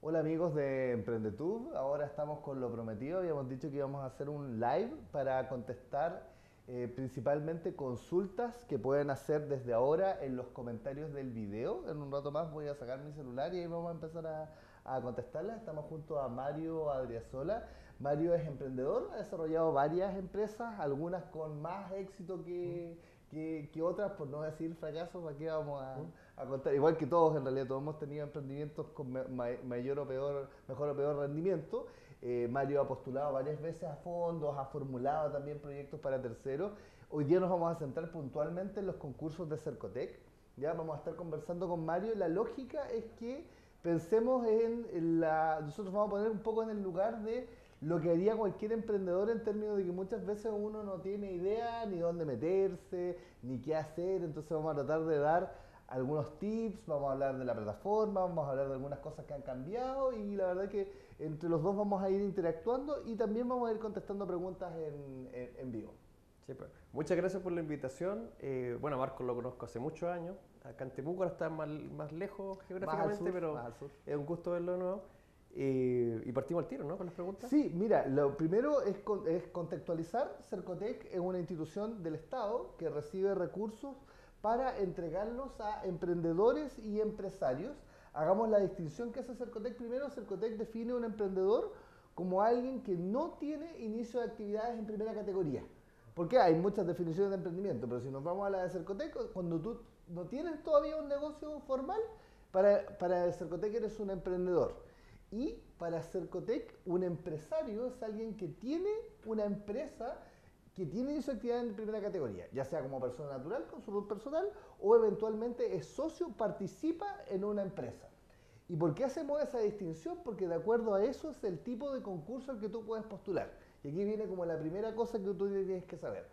Hola amigos de EmprendeTube, ahora estamos con lo prometido, habíamos dicho que íbamos a hacer un live para contestar principalmente consultas que pueden hacer desde ahora en los comentarios del video. En un rato más voy a sacar mi celular y ahí vamos a empezar a contestarlas. Estamos junto a Mario Adriasola. Mario es emprendedor, ha desarrollado varias empresas, algunas con más éxito Mm, que otras, por no decir fracasos. Aquí vamos mm. a contar, igual que todos en realidad, todos hemos tenido emprendimientos con mayor o peor, mejor o peor rendimiento. Mario ha postulado varias veces a fondos, ha formulado también proyectos para terceros. Hoy día nos vamos a centrar puntualmente en los concursos de Cercotec. Ya vamos a estar conversando con Mario. La lógica es que pensemos en la... Nosotros vamos a poner un poco en el lugar de lo que haría cualquier emprendedor en términos de que muchas veces uno no tiene idea ni dónde meterse, ni qué hacer. Entonces vamos a tratar de dar algunos tips, vamos a hablar de la plataforma, vamos a hablar de algunas cosas que han cambiado y la verdad que entre los dos vamos a ir interactuando y también vamos a ir contestando preguntas en vivo. Sí, pues. Muchas gracias por la invitación. Bueno, a Marco lo conozco hace muchos años. Acá en Temuco ahora está más lejos geográficamente, Más pero al sur. es un gusto verlo de nuevo. Y partimos al tiro, ¿no? Con las preguntas. Sí, mira, lo primero es contextualizar. Cercotec es una institución del Estado que recibe recursos para entregarlos a emprendedores y empresarios. Hagamos la distinción que hace Cercotec. Primero, Cercotec define un emprendedor como alguien que no tiene inicio de actividades en primera categoría. Porque hay muchas definiciones de emprendimiento, pero si nos vamos a la de Cercotec, cuando tú no tienes todavía un negocio formal, para Cercotec eres un emprendedor. Y para Cercotec, un empresario es alguien que tiene una empresa que tiene su actividad en primera categoría, ya sea como persona natural, con su rol personal, o eventualmente es socio, participa en una empresa. ¿Y por qué hacemos esa distinción? Porque de acuerdo a eso es el tipo de concurso al que tú puedes postular. Y aquí viene como la primera cosa que tú tienes que saber.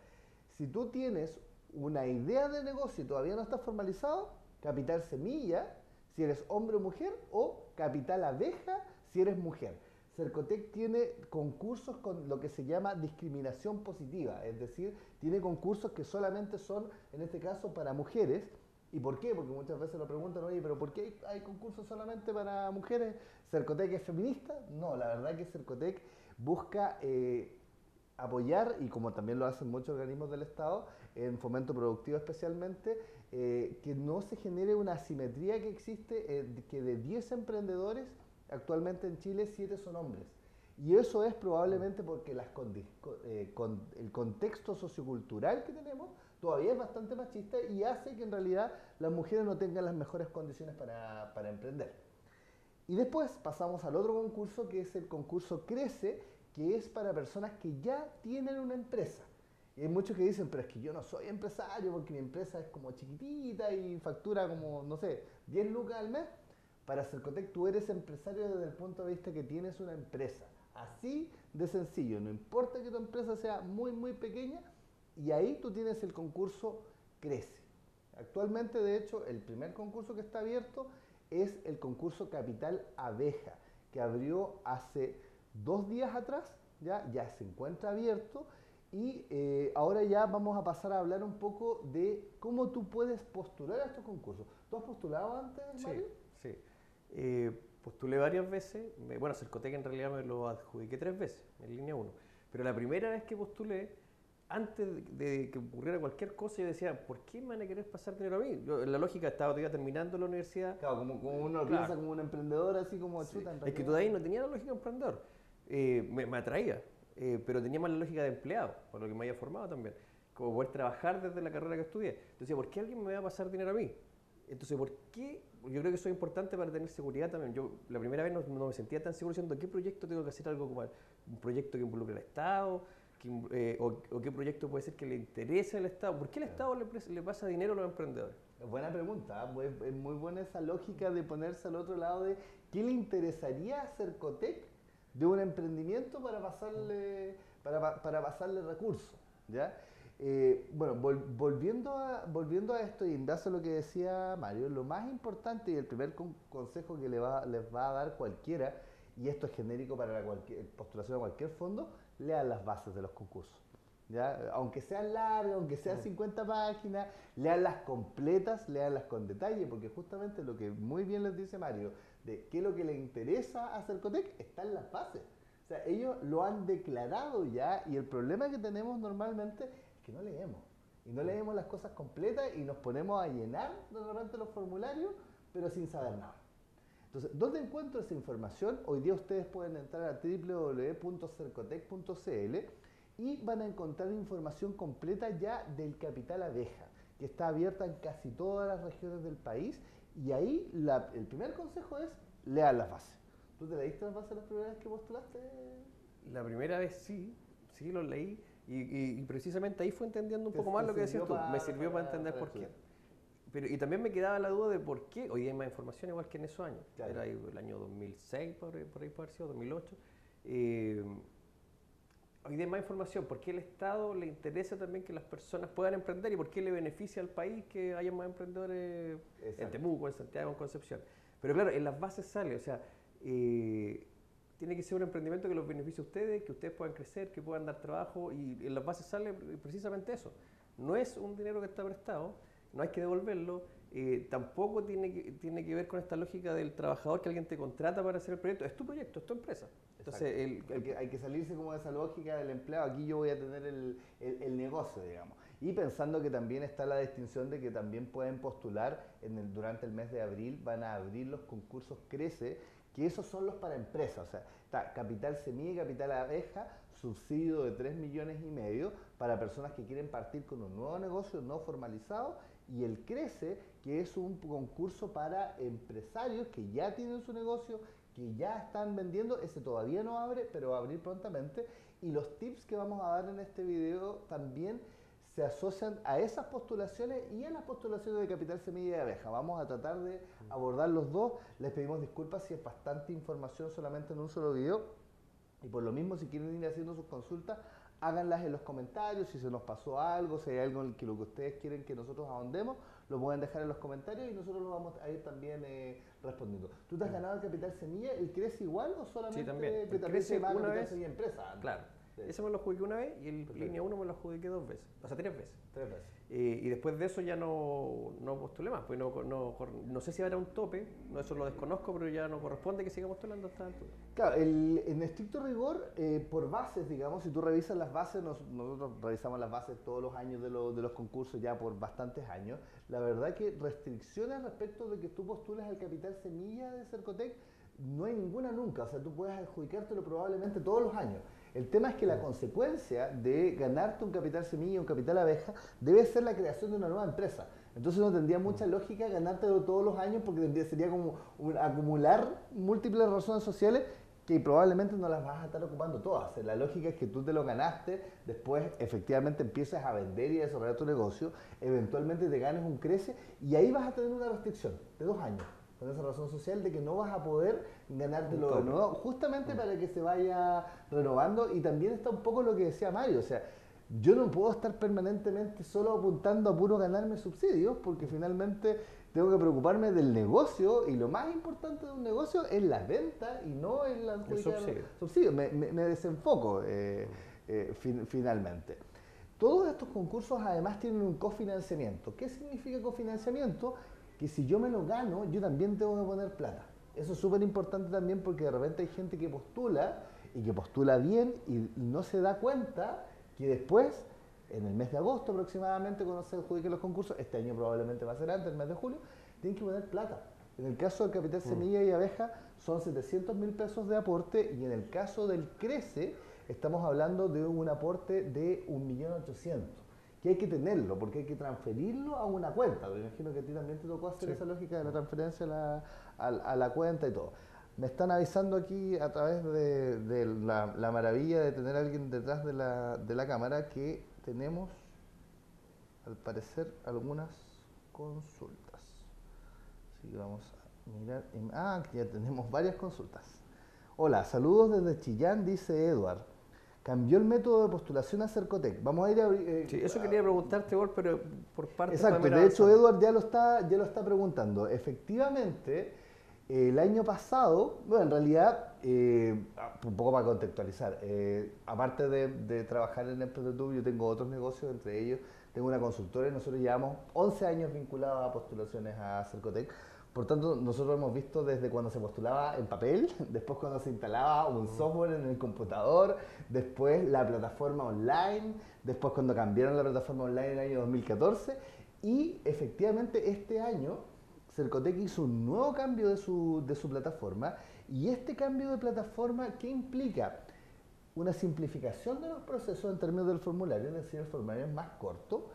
Si tú tienes una idea de negocio y todavía no está formalizado, capital semilla, si eres hombre o mujer, o capital abeja, si eres mujer. Cercotec tiene concursos con lo que se llama discriminación positiva, es decir, tiene concursos que solamente son, en este caso, para mujeres. ¿Y por qué? Porque muchas veces lo preguntan, oye, pero ¿por qué hay concursos solamente para mujeres? ¿Cercotec es feminista? No, la verdad que Cercotec busca apoyar, y como también lo hacen muchos organismos del Estado, en fomento productivo especialmente, que no se genere una asimetría que existe, que de 10 emprendedores, actualmente en Chile 7 son hombres. Y eso es Mm. probablemente porque el contexto sociocultural que tenemos todavía es bastante machista y hace que en realidad las mujeres no tengan las mejores condiciones para emprender. Y después pasamos al otro concurso que es el concurso Crece, que es para personas que ya tienen una empresa. Y hay muchos que dicen, pero es que yo no soy empresario porque mi empresa es como chiquitita y factura como, no sé, 10 lucas al mes. Para Cercotec tú eres empresario desde el punto de vista que tienes una empresa. Así de sencillo, no importa que tu empresa sea muy, muy pequeña, y ahí tú tienes el concurso Crece. Actualmente, de hecho, el primer concurso que está abierto es el concurso Capital Abeja, que abrió hace 2 días atrás, ya se encuentra abierto y ahora ya vamos a pasar a hablar un poco de cómo tú puedes postular a estos concursos. ¿Tú has postulado antes, Sí, Mario? sí. Postulé varias veces. Bueno, Cercotec en realidad me lo adjudiqué 3 veces en línea uno. Pero la primera vez que postulé, antes de que ocurriera cualquier cosa, yo decía, ¿por qué me van a querer pasar dinero a mí? Yo, en la lógica estaba todavía terminando la universidad. Claro, como uno lo piensa Claro, como un emprendedor, así como sí. chuta, en Es que realidad. todavía no tenía la lógica de emprendedor. Me atraía, pero tenía más la lógica de empleado, por lo que me había formado también. Como poder trabajar desde la carrera que estudié. Entonces, ¿por qué alguien me va a pasar dinero a mí? Entonces, ¿por qué? Yo creo que eso es importante para tener seguridad también. Yo la primera vez no me sentía tan seguro diciendo qué proyecto tengo que hacer algo como un proyecto que involucre al Estado, o qué proyecto puede ser que le interese al Estado. ¿Por qué el Claro. Estado le pasa dinero a los emprendedores? Buena pregunta, es muy buena esa lógica de ponerse al otro lado de qué le interesaría a Cercotec de un emprendimiento para pasarle recursos, ¿ya? Bueno, volviendo a esto y en base a lo que decía Mario, lo más importante y el primer consejo que les va a dar cualquiera, y esto es genérico para la postulación a cualquier fondo, lean las bases de los concursos. ¿ya? Aunque sean largas, aunque sean 50 páginas, leanlas completas, leanlas con detalle, porque justamente lo que muy bien les dice Mario, de qué es lo que le interesa a Cercotec, está en las bases. O sea, ellos lo han declarado ya y el problema que tenemos normalmente es que no leemos. Y no leemos las cosas completas y nos ponemos a llenar de repente los formularios, pero sin saber nada. Entonces, ¿dónde encuentro esa información? Hoy día ustedes pueden entrar a www.cercotec.cl y van a encontrar información completa ya del capital abeja, que está abierta en casi todas las regiones del país. Y ahí el primer consejo es lean las bases. ¿Tú te leíste las bases las primeras vez que postulaste? La primera vez sí lo leí y precisamente ahí fue entendiendo un poco más lo que decías tú. Me sirvió para entender por qué. Pero, y también me quedaba la duda de por qué hoy hay más información igual que en esos años. Claro. Era el año 2006, por ahí puede haber sido, 2008. Hoy hay más información. ¿Por qué el Estado le interesa también que las personas puedan emprender y por qué le beneficia al país que haya más emprendedores en Temuco, en Santiago, en Concepción? Pero claro, en las bases sale, o sea, tiene que ser un emprendimiento que los beneficie a ustedes, que ustedes puedan crecer, que puedan dar trabajo y en las bases sale precisamente eso. No es un dinero que está prestado, no hay que devolverlo, tampoco tiene que ver con esta lógica del trabajador que alguien te contrata para hacer el proyecto. Es tu proyecto, es tu empresa. Entonces, hay que salirse como de esa lógica del empleado. Aquí yo voy a tener el negocio, digamos. Y pensando que también está la distinción de que también pueden postular durante el mes de abril, van a abrir los concursos Crece, que esos son los para empresas. O sea, está Capital Semilla y Capital Abeja, subsidio de 3,5 millones para personas que quieren partir con un nuevo negocio no formalizado, y el Crece, que es un concurso para empresarios que ya tienen su negocio, que ya están vendiendo. Ese todavía no abre, pero va a abrir prontamente. Y los tips que vamos a dar en este video también se asocian a esas postulaciones y a las postulaciones de Capital Semilla y Abeja. Vamos a tratar de abordar los dos. Les pedimos disculpas si es bastante información solamente en un solo video. Y por lo mismo, si quieren ir haciendo sus consultas, háganlas en los comentarios. Si se nos pasó algo, si hay algo en lo que ustedes quieren que nosotros ahondemos, lo pueden dejar en los comentarios y nosotros lo vamos a ir también respondiendo. ¿Tú te has ganado el Capital Semilla? ¿El Crece igual o solamente? Sí, también. El Crece una vez. Semilla Empresa? Claro. Sí. Ese me lo adjudiqué una vez y el línea 1 me lo adjudiqué 2 veces. O sea, 3 veces. 3 veces. Y después de eso ya no postulé más. Pues no sé si habrá un tope, no, eso lo desconozco, pero ya no corresponde que siga postulando hasta altura. Claro, en estricto rigor, por bases, digamos, si tú revisas las bases, nosotros revisamos las bases todos los años de los concursos ya por bastantes años. La verdad que restricciones respecto de que tú postules al Capital Semilla de Cercotec, no hay ninguna nunca. O sea, tú puedes adjudicártelo probablemente todos los años. El tema es que la consecuencia de ganarte un Capital Semilla y un Capital Abeja debe ser la creación de una nueva empresa. Entonces no tendría mucha lógica ganártelo todos los años, porque sería como acumular múltiples razones sociales que probablemente no las vas a estar ocupando todas. La lógica es que tú te lo ganaste, después efectivamente empiezas a vender y a desarrollar tu negocio, eventualmente te ganes un Crece y ahí vas a tener una restricción de 2 años. Con esa razón social de que no vas a poder ganártelo de nuevo, justamente para que se vaya renovando. Y también está un poco lo que decía Mario, o sea, yo no puedo estar permanentemente solo apuntando a puro ganarme subsidios, porque finalmente tengo que preocuparme del negocio, y lo más importante de un negocio es la venta y no en la subsidio. Me desenfoco finalmente. Todos estos concursos además tienen un cofinanciamiento. ¿Qué significa cofinanciamiento? Que si yo me lo gano, yo también tengo que poner plata. Eso es súper importante también, porque de repente hay gente que postula y que postula bien y no se da cuenta que después, en el mes de agosto aproximadamente, cuando se adjudiquen los concursos, este año probablemente va a ser antes, el mes de julio, tienen que poner plata. En el caso del Capital Semilla y Abeja son 700.000 pesos de aporte, y en el caso del Crece estamos hablando de un aporte de 1.800.000. Que hay que tenerlo, porque hay que transferirlo a una cuenta. Me imagino que a ti también te tocó hacer esa lógica de la transferencia a la cuenta y todo. Me están avisando aquí a través de la maravilla de tener a alguien detrás de la cámara que tenemos, al parecer, algunas consultas. Así que vamos a mirar. Que ya tenemos varias consultas. Hola, saludos desde Chillán, dice Eduard. Cambió el método de postulación a Cercotec. Vamos a ir a... sí, eso quería preguntarte, pero por parte... Exacto, de hecho Eduard ya lo está preguntando. Efectivamente, El año pasado, bueno, en realidad, un poco para contextualizar, aparte de trabajar en EmprendeTube, yo tengo otros negocios, entre ellos tengo una consultora y nosotros llevamos 11 años vinculados a postulaciones a Cercotec. Por tanto, nosotros hemos visto desde cuando se postulaba en papel, después cuando se instalaba un software en el computador, después la plataforma online, después cuando cambiaron la plataforma online en el año 2014 y efectivamente este año Cercotec hizo un nuevo cambio de su plataforma y este cambio de plataforma, ¿qué implica? Una simplificación de los procesos en términos del formulario, es decir, el formulario es más corto,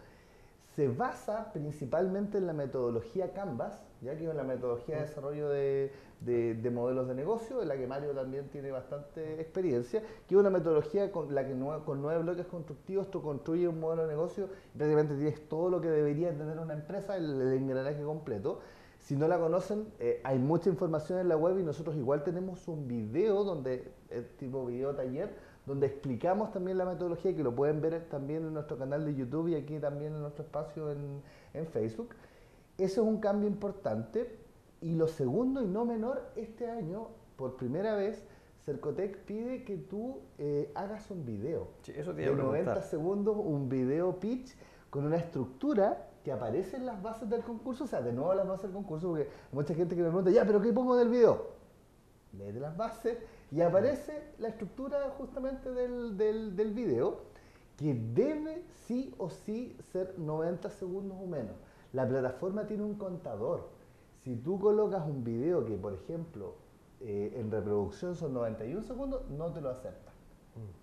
se basa principalmente en la metodología Canvas, ya que es la metodología de desarrollo de modelos de negocio, en la que Mario también tiene bastante experiencia, que es una metodología con la que con 9 bloques constructivos tú construyes un modelo de negocio y prácticamente tienes todo lo que debería tener una empresa, el engranaje completo. Si no la conocen, hay mucha información en la web y nosotros igual tenemos un video donde, tipo video taller, donde explicamos también la metodología, que lo pueden ver también en nuestro canal de YouTube y aquí también en nuestro espacio en Facebook. Ese es un cambio importante. Y lo segundo y no menor, este año, por primera vez, Cercotec pide que tú hagas un video Sí, eso te de 90 segundos, un video pitch con una estructura que aparece en las bases del concurso, o sea, de nuevo las bases del concurso, porque hay mucha gente que me pregunta, ya, pero ¿qué pongo en el video? Léete las bases y aparece la estructura justamente del video, que debe sí o sí ser 90 segundos o menos. La plataforma tiene un contador. Si tú colocas un video que, por ejemplo, en reproducción son 91 segundos, no te lo acepta.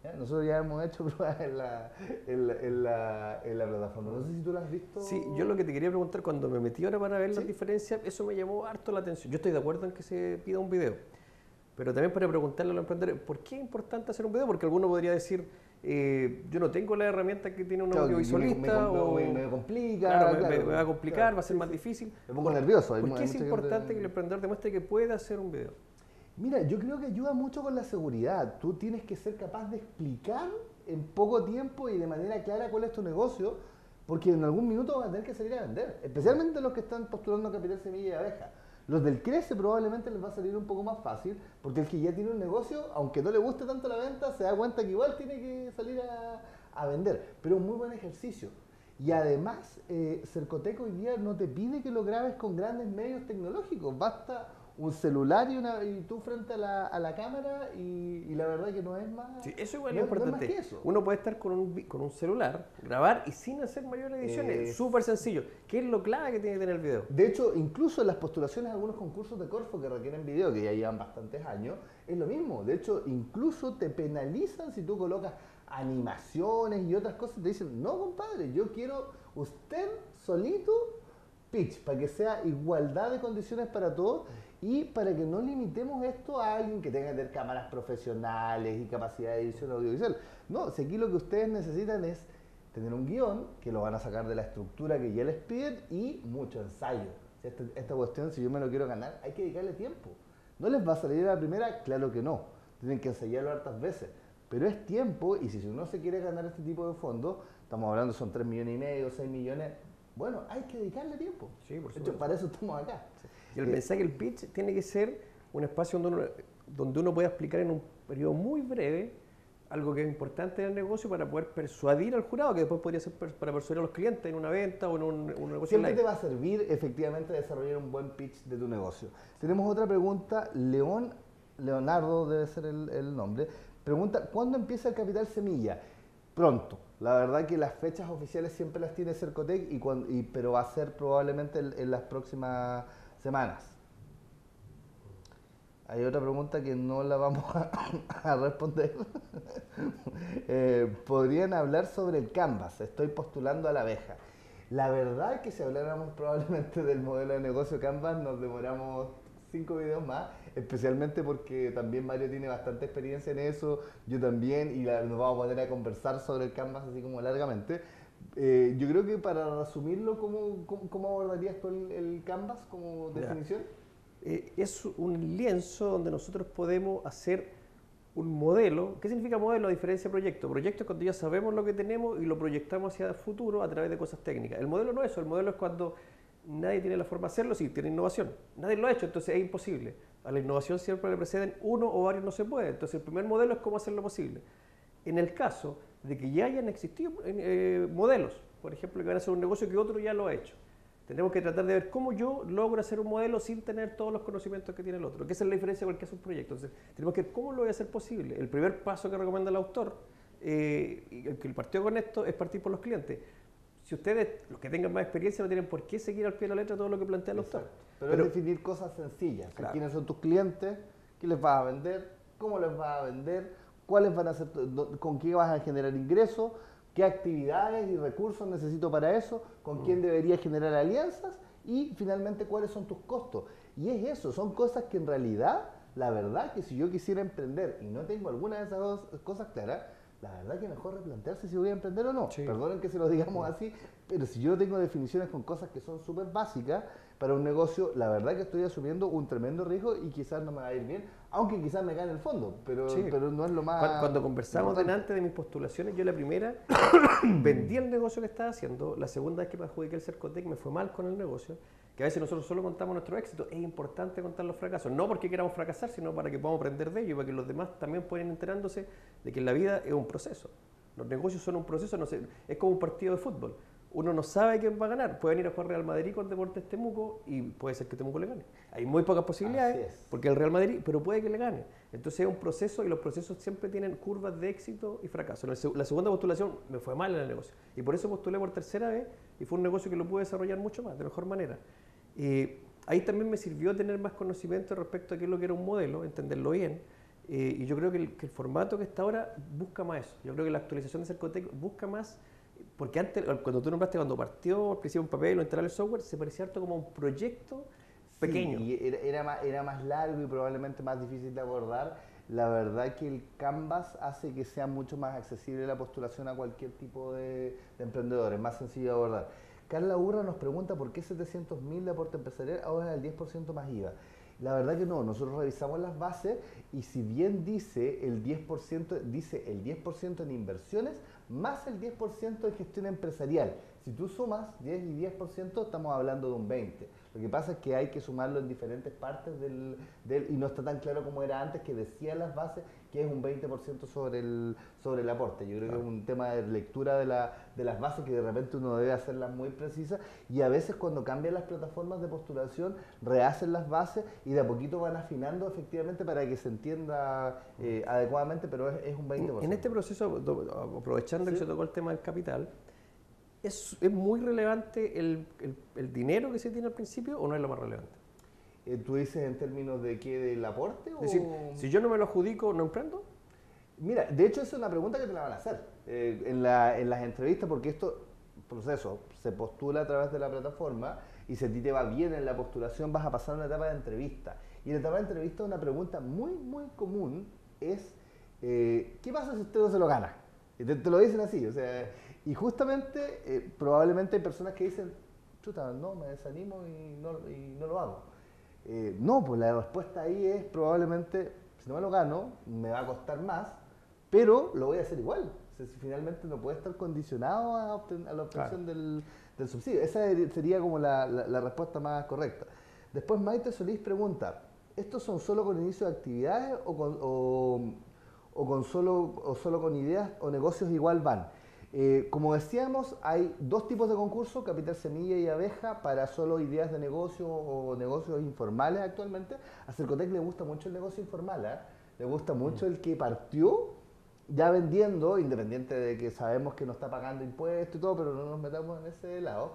¿Ya? Nosotros ya hemos hecho pruebas en la plataforma. No sé si tú lo has visto. Sí, yo lo que te quería preguntar, cuando me metí ahora para ver ¿Sí? las diferencias, eso me llamó harto la atención. Yo estoy de acuerdo en que se pida un video, pero también para preguntarle a los emprendedores, ¿por qué es importante hacer un video? Porque alguno podría decir, yo no tengo la herramienta que tiene un audiovisualista, me complica, claro, me va a complicar, va a ser más difícil. Me pongo nervioso. ¿Por qué es importante que el emprendedor demuestre que puede hacer un video? Mira, yo creo que ayuda mucho con la seguridad. Tú tienes que ser capaz de explicar en poco tiempo y de manera clara cuál es tu negocio, porque en algún minuto vas a tener que salir a vender, especialmente los que están postulando Capital Semilla y Abeja. Los del Crece probablemente les va a salir un poco más fácil, porque el que ya tiene un negocio, aunque no le guste tanto la venta, se da cuenta que igual tiene que salir a vender. Pero es un muy buen ejercicio. Y además, Cercotec hoy día no te pide que lo grabes con grandes medios tecnológicos, basta un celular y tú frente a la cámara y la verdad que no es más. Sí, eso igual no, es importante. No es más que eso. Uno puede estar con un celular, grabar y sin hacer mayores ediciones. Súper sencillo. ¿Qué es lo clave que tiene que tener el video? De hecho, incluso en las postulaciones de algunos concursos de Corfo que requieren video, que ya llevan bastantes años, es lo mismo. De hecho, incluso te penalizan si tú colocas animaciones y otras cosas. Te dicen, no, compadre, yo quiero usted solito pitch, para que sea igualdad de condiciones para todos y para que no limitemos esto a alguien que tenga que tener cámaras profesionales y capacidad de edición audiovisual. No, si aquí lo que ustedes necesitan es tener un guión, que lo van a sacar de la estructura que ya les piden, y mucho ensayo. Esta cuestión, si yo me lo quiero ganar, hay que dedicarle tiempo. ¿No les va a salir a la primera? Claro que no. Tienen que ensayarlo hartas veces. Pero es tiempo, y si uno se quiere ganar este tipo de fondos, estamos hablando, son 3,5 millones, 6 millones, bueno, hay que dedicarle tiempo. Sí, por supuesto. De hecho, para eso estamos acá. Sí. Y el mensaje, el pitch, tiene que ser un espacio donde uno pueda explicar en un periodo muy breve algo que es importante en el negocio para poder persuadir al jurado, que después podría ser para persuadir a los clientes en una venta o en un negocio Siempre online. te va a servir efectivamente desarrollar un buen pitch de tu negocio. Tenemos otra pregunta, Leonardo debe ser el nombre, pregunta, ¿cuándo empieza el Capital Semilla? Pronto. La verdad que las fechas oficiales siempre las tiene Cercotec, pero va a ser probablemente en las próximas semanas. Hay otra pregunta que no la vamos a responder. ¿Podrían hablar sobre el Canvas? Estoy postulando a la abeja. La verdad es que si habláramos probablemente del modelo de negocio Canvas nos demoramos 5 videos más, especialmente porque también Mario tiene bastante experiencia en eso, yo también, y nos vamos a poner a conversar sobre el Canvas así como largamente. Yo creo que para resumirlo, ¿cómo abordarías tú el Canvas como definición? Es un lienzo donde nosotros podemos hacer un modelo. ¿Qué significa modelo a diferencia de proyecto? Proyecto es cuando ya sabemos lo que tenemos y lo proyectamos hacia el futuro a través de cosas técnicas. El modelo no es eso, el modelo es cuando nadie tiene la forma de hacerlo si tiene innovación. Nadie lo ha hecho, entonces es imposible. A la innovación siempre le preceden uno o varios no se puede. Entonces el primer modelo es cómo hacerlo posible. En el caso de que ya hayan existido modelos, por ejemplo, que van a hacer un negocio que otro ya lo ha hecho, tenemos que tratar de ver cómo yo logro hacer un modelo sin tener todos los conocimientos que tiene el otro, que esa es la diferencia con el que hace un proyecto. Entonces, tenemos que ver cómo lo voy a hacer posible. El primer paso que recomienda el autor, y el que partió con esto, es partir por los clientes. Si ustedes, los que tengan más experiencia, no tienen por qué seguir al pie de la letra todo lo que plantea el autor. Pero es definir cosas sencillas. Claro. ¿Quiénes son tus clientes? ¿Qué les vas a vender? ¿Cómo les vas a vender? ¿Cuáles van a ser? ¿Con qué vas a generar ingresos? ¿Qué actividades y recursos necesito para eso? ¿Con quién debería generar alianzas? Y finalmente, ¿cuáles son tus costos? Y es eso, son cosas que en realidad, la verdad que si yo quisiera emprender y no tengo alguna de esas dos cosas claras, la verdad que mejor replantearse si voy a emprender o no. Sí. Perdonen que se lo digamos así, pero si yo tengo definiciones con cosas que son súper básicas para un negocio, la verdad que estoy asumiendo un tremendo riesgo y quizás no me va a ir bien, aunque quizás me gane el fondo, pero no es lo más... Cuando conversamos delante de mis postulaciones, yo la primera vendí el negocio que estaba haciendo, la segunda vez que me adjudiqué el Cercotec me fue mal con el negocio, que a veces nosotros solo contamos nuestro éxito, es importante contar los fracasos, no porque queramos fracasar, sino para que podamos aprender de ello y para que los demás también puedan ir enterándose de que la vida es un proceso. Los negocios son un proceso, no sé, es como un partido de fútbol. Uno no sabe quién va a ganar. Pueden ir a jugar Real Madrid con Deportes Temuco y puede ser que Temuco le gane. Hay muy pocas posibilidades porque el Real Madrid, pero puede que le gane. Entonces es un proceso y los procesos siempre tienen curvas de éxito y fracaso. La segunda postulación me fue mal en el negocio y por eso postulé por tercera vez y fue un negocio que lo pude desarrollar mucho más, de mejor manera. Ahí también me sirvió tener más conocimiento respecto a qué es lo que era un modelo, entenderlo bien. Y yo creo que el formato que está ahora busca más eso. Yo creo que la actualización de Cercotec busca más. Porque antes, cuando tú nombraste, cuando partió, al principio un papel o instalar el software, se parecía harto como un proyecto pequeño. Sí, y era más largo y probablemente más difícil de abordar. La verdad que el Canvas hace que sea mucho más accesible la postulación a cualquier tipo de emprendedor, es más sencillo de abordar. Carla Urra nos pregunta por qué 700.000 de aporte empresarial ahora es el 10% más IVA. La verdad que no, nosotros revisamos las bases y si bien dice el 10% en inversiones, más el 10% en gestión empresarial. Si tú sumas 10 y 10%, estamos hablando de un 20%. Lo que pasa es que hay que sumarlo en diferentes partes y no está tan claro como era antes, que decía las bases que es un 20% sobre el aporte. Yo creo que es un tema de lectura de las bases que de repente uno debe hacerlas muy precisas y a veces cuando cambian las plataformas de postulación rehacen las bases y de a poquito van afinando efectivamente para que se entienda adecuadamente, pero es un 20%. En este proceso, aprovechando que se tocó el tema del capital, ¿es muy relevante el dinero que se tiene al principio o no es lo más relevante? ¿Tú dices en términos de qué, del aporte? Es decir, si yo no me lo adjudico, ¿no emprendo? Mira, de hecho es una pregunta que te la van a hacer en las entrevistas, porque esto proceso se postula a través de la plataforma y si a ti te va bien en la postulación vas a pasar a una etapa de entrevista. Y en la etapa de entrevista una pregunta muy, muy común es ¿qué pasa si usted no se lo gana? Y te lo dicen así, o sea, y justamente probablemente hay personas que dicen, chuta, no, me desanimo y no lo hago. No, pues la respuesta ahí es probablemente, si no me lo gano, me va a costar más, pero lo voy a hacer igual. O sea, si finalmente no puede estar condicionado a la obtención del subsidio. Esa sería como la respuesta más correcta. Después Maite Solís pregunta, ¿estos son solo con inicio de actividades o solo con ideas o negocios igual van? Como decíamos, hay dos tipos de concursos, Capital Semilla y Abeja, para solo ideas de negocio o negocios informales actualmente. A Cercotec le gusta mucho el negocio informal, le gusta mucho el que partió ya vendiendo, independiente de que sabemos que no está pagando impuestos y todo, pero no nos metamos en ese lado.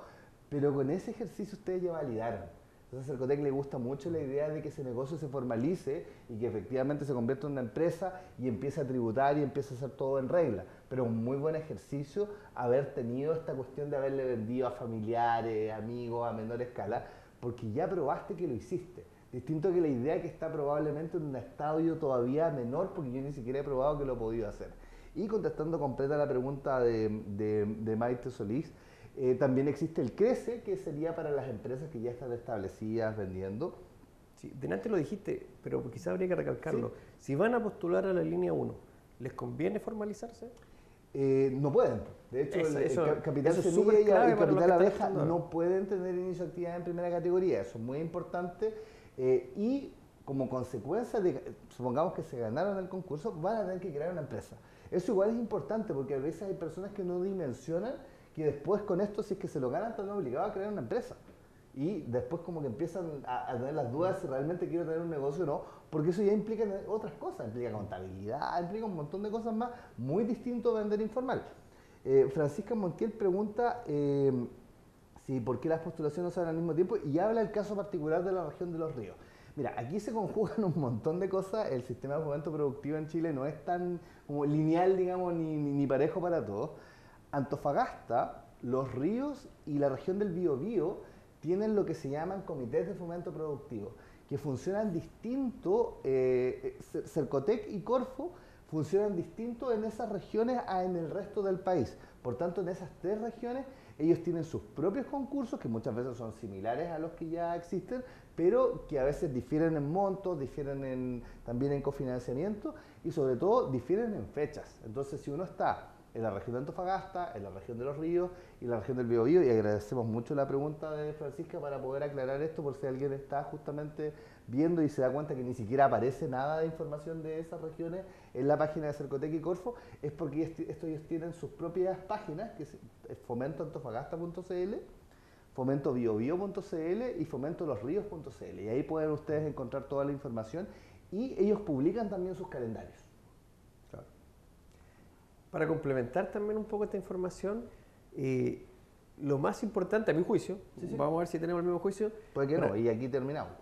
Pero con ese ejercicio ustedes ya validaron. Entonces a Cercotec le gusta mucho la idea de que ese negocio se formalice y que efectivamente se convierta en una empresa y empiece a tributar y empiece a hacer todo en regla. Pero un muy buen ejercicio haber tenido esta cuestión de haberle vendido a familiares, amigos, a menor escala, porque ya probaste que lo hiciste. Distinto que la idea que está probablemente en un estadio todavía menor, porque yo ni siquiera he probado que lo he podido hacer. Y contestando completa la pregunta de Maite Solís, también existe el CRECE, que sería para las empresas que ya están establecidas vendiendo. Sí, delante lo dijiste, pero quizá habría que recalcarlo. ¿Sí? Si van a postular a la línea 1, ¿les conviene formalizarse? No pueden. De hecho, Capital eso es Semilla súper y clave para los Capital que están Abeja escuchando. no pueden tener inicio de actividad en primera categoría. Eso es muy importante. Y como consecuencia de, supongamos que se ganaron el concurso, van a tener que crear una empresa. Eso igual es importante porque a veces hay personas que no dimensionan que después con esto, si es que se lo ganan, están obligados a crear una empresa. Y después como que empiezan a tener las dudas si realmente quiero tener un negocio o no, porque eso ya implica otras cosas, implica contabilidad, implica un montón de cosas más, muy distinto a vender informal. Francisca Montiel pregunta si por qué las postulaciones no se dan al mismo tiempo y habla el caso particular de la región de Los Ríos. Mira, aquí se conjugan un montón de cosas, el sistema de fomento productivo en Chile no es tan como lineal, digamos, ni parejo para todos. Antofagasta, Los Ríos y la región del Biobío tienen lo que se llaman comités de fomento productivo, que funcionan distinto, Cercotec y Corfo funcionan distinto en esas regiones a en el resto del país. Por tanto, en esas tres regiones ellos tienen sus propios concursos, que muchas veces son similares a los que ya existen, pero que a veces difieren en montos, difieren también en cofinanciamiento y sobre todo difieren en fechas. Entonces, si uno está en la región de Antofagasta, en la región de Los Ríos y la región del Biobío, y agradecemos mucho la pregunta de Francisca para poder aclarar esto por si alguien está justamente viendo y se da cuenta que ni siquiera aparece nada de información de esas regiones en la página de Cercotec y Corfo, es porque ellos tienen sus propias páginas, que es fomentoantofagasta.cl, fomentobiobio.cl y fomentolosríos.cl, y ahí pueden ustedes encontrar toda la información y ellos publican también sus calendarios. Para complementar también un poco esta información, lo más importante, a mi juicio, vamos a ver si tenemos el mismo juicio. Puede que no, y aquí terminamos.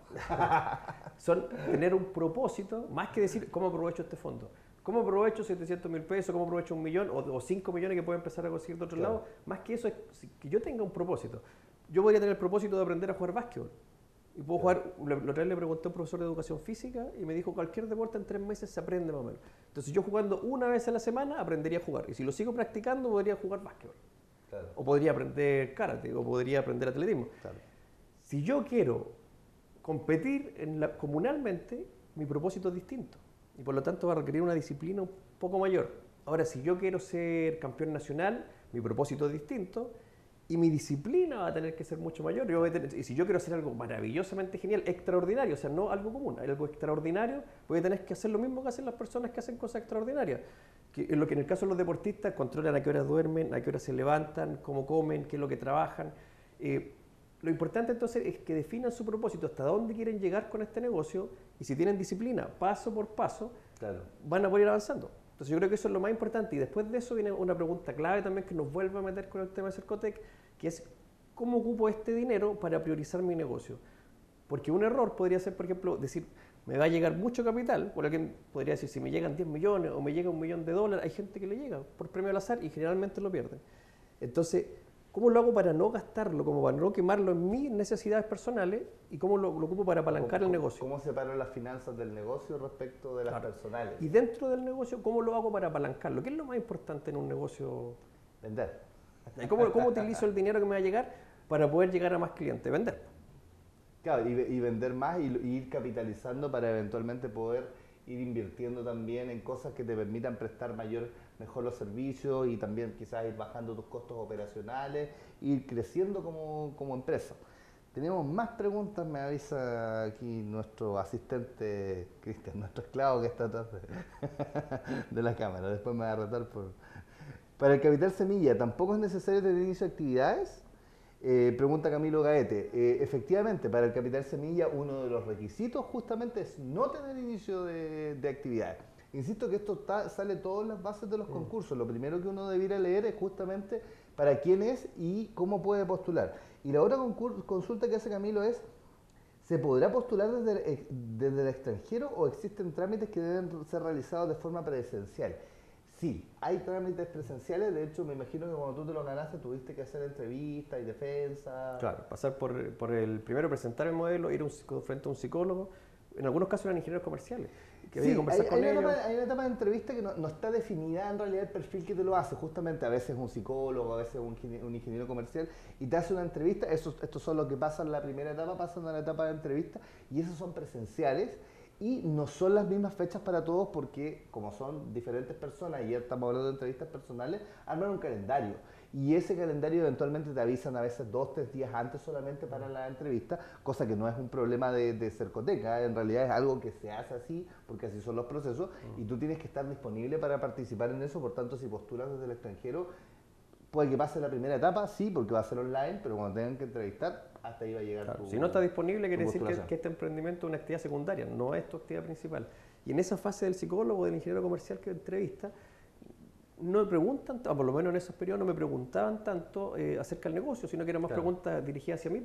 Son tener un propósito, más que decir cómo aprovecho este fondo. ¿Cómo aprovecho 700.000 pesos? ¿Cómo aprovecho 1 millón? O 5 millones que puedo empezar a conseguir de otro lado. Más que eso, es que yo tenga un propósito. Yo podría tener el propósito de aprender a jugar básquetbol. Y puedo jugar, la otra vez le pregunté a un profesor de educación física y me dijo cualquier deporte en 3 meses se aprende más o menos. Entonces yo jugando una vez a la semana aprendería a jugar. Y si lo sigo practicando podría jugar básquetbol. Claro. O podría aprender karate, o podría aprender atletismo. Claro. Si yo quiero competir comunalmente, mi propósito es distinto. Y por lo tanto va a requerir una disciplina un poco mayor. Ahora, si yo quiero ser campeón nacional, mi propósito es distinto. Y mi disciplina va a tener que ser mucho mayor. Y si yo quiero hacer algo maravillosamente genial, extraordinario, o sea, no algo común, algo extraordinario, voy a tener que hacer lo mismo que hacen las personas que hacen cosas extraordinarias. Que en el caso de los deportistas, controlan a qué horas duermen, a qué horas se levantan, cómo comen, qué es lo que trabajan. Lo importante entonces es que definan su propósito, hasta dónde quieren llegar con este negocio, y si tienen disciplina, paso por paso, van a poder ir avanzando. Entonces yo creo que eso es lo más importante, y después de eso viene una pregunta clave también que nos vuelve a meter con el tema de Cercotec, que es ¿cómo ocupo este dinero para priorizar mi negocio? Porque un error podría ser, por ejemplo, decir, me va a llegar mucho capital, por alguien podría decir, si me llegan 10 millones o me llega $1 millón, hay gente que le llega por premio al azar y generalmente lo pierden. Entonces, ¿cómo lo hago para no gastarlo, como para no quemarlo en mis necesidades personales y cómo lo ocupo para apalancar el negocio? ¿Cómo separo las finanzas del negocio respecto de las personales? Y dentro del negocio, ¿cómo lo hago para apalancarlo? ¿Qué es lo más importante en un negocio? Vender. ¿Cómo utilizo el dinero que me va a llegar para poder llegar a más clientes? Vender. Claro, y vender más y ir capitalizando para eventualmente poder ir invirtiendo también en cosas que te permitan prestar mejor los servicios y también quizás ir bajando tus costos operacionales, ir creciendo como empresa. Tenemos más preguntas, me avisa aquí nuestro asistente Cristian, nuestro esclavo que está atrás de la cámara. Después me va a retar por... Para el capital semilla, ¿tampoco es necesario tener inicio de actividades? Pregunta Camilo Gaete. Efectivamente, para el capital semilla uno de los requisitos justamente es no tener inicio de actividades. Insisto que esto sale todas las bases de los concursos. Lo primero que uno debiera leer es justamente para quién es y cómo puede postular. Y la otra consulta que hace Camilo es, ¿se podrá postular desde el extranjero o existen trámites que deben ser realizados de forma presencial? Sí, hay trámites presenciales, de hecho me imagino que cuando tú te lo ganaste tuviste que hacer entrevistas y defensa. Claro, pasar por primero presentar el modelo, ir frente a un psicólogo, en algunos casos eran ingenieros comerciales, que había que conversar con ellos. Hay una etapa de entrevista que no está definida en realidad el perfil que te lo hace, justamente a veces un psicólogo, a veces un ingeniero comercial, y te hace una entrevista, estos son los que pasan la primera etapa, pasan a la etapa de entrevista, y esos son presenciales. y no son las mismas fechas para todos porque como son diferentes personas y ya estamos hablando de entrevistas personales, arman un calendario y ese calendario eventualmente te avisan a veces 2 o 3 días antes solamente para la entrevista, cosa que no es un problema de Cercoteca, en realidad es algo que se hace así porque así son los procesos y tú tienes que estar disponible para participar en eso, por tanto si postulas desde el extranjero puede que pase la primera etapa, sí, porque va a ser online, pero cuando tengan que entrevistar, hasta ahí va a llegar claro, si no está disponible, quiere decir que este emprendimiento es una actividad secundaria, no es tu actividad principal. Y en esa fase del psicólogo, del ingeniero comercial que entrevista, no me preguntan, o por lo menos en esos periodos no me preguntaban tanto acerca del negocio, sino que eran más preguntas dirigidas hacia mí.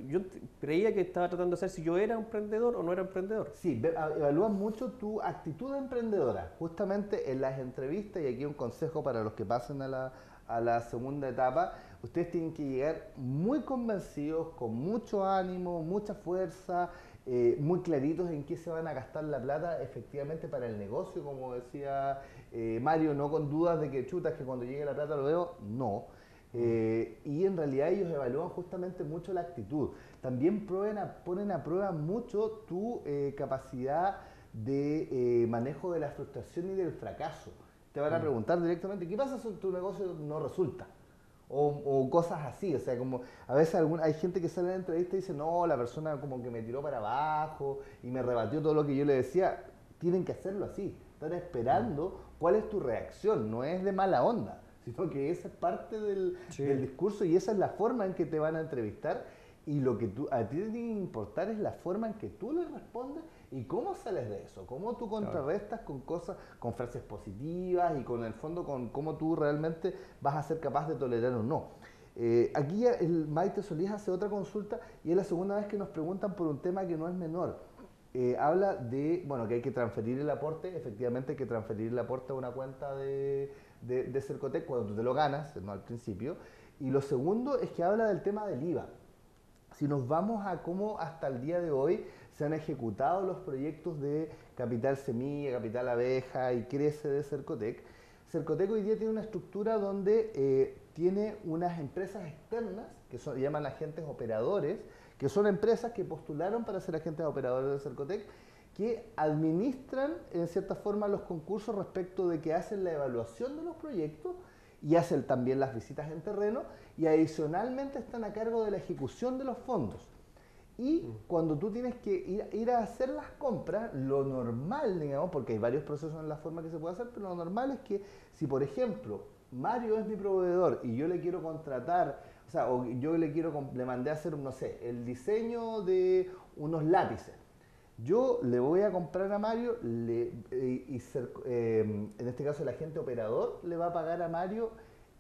Yo creía que estaba tratando de saber si yo era emprendedor o no era emprendedor. Sí, evalúan mucho tu actitud emprendedora, justamente en las entrevistas, y aquí un consejo para los que pasen a la segunda etapa, ustedes tienen que llegar muy convencidos, con mucho ánimo, mucha fuerza, muy claritos en qué se van a gastar la plata efectivamente para el negocio, como decía Mario, no con dudas de que chutas que cuando llegue la plata lo veo, no. Y en realidad ellos evalúan justamente mucho la actitud. También ponen a prueba mucho tu capacidad de manejo de la frustración y del fracaso. Te van a preguntar directamente, ¿qué pasa si tu negocio no resulta? O cosas así, o sea, como a veces hay gente que sale en la entrevista y dice, no, la persona como que me tiró para abajo y me rebatió todo lo que yo le decía. Tienen que hacerlo así, están esperando cuál es tu reacción, no es de mala onda, sino que esa es parte del discurso y esa es la forma en que te van a entrevistar y lo que a ti te tiene que importar es la forma en que tú les respondes y cómo sales de eso, cómo tú contrarrestas con cosas, con frases positivas y con el fondo con cómo tú realmente vas a ser capaz de tolerar o no. Aquí ya el Maite Solís hace otra consulta y es la segunda vez que nos preguntan por un tema que no es menor. Habla de, bueno, que hay que transferir el aporte, efectivamente hay que transferir el aporte a una cuenta de Cercotec cuando tú te lo ganas, no al principio. Y lo segundo es que habla del tema del IVA. Si nos vamos a cómo hasta el día de hoy se han ejecutado los proyectos de Capital Semilla, Capital Abeja y Crece de Cercotec, Cercotec hoy día tiene una estructura donde tiene unas empresas externas que llaman agentes operadores, que son empresas que postularon para ser agentes operadores de Cercotec, que administran en cierta forma los concursos respecto de que hacen la evaluación de los proyectos y hacen también las visitas en terreno y adicionalmente están a cargo de la ejecución de los fondos. Y cuando tú tienes que ir a hacer las compras, lo normal, digamos, porque hay varios procesos en la forma que se puede hacer, pero lo normal es que si, por ejemplo, Mario es mi proveedor y yo le quiero contratar, o sea, o yo le mandé a hacer, no sé, el diseño de unos lápices. Yo le voy a comprar a Mario en este caso el agente operador le va a pagar a Mario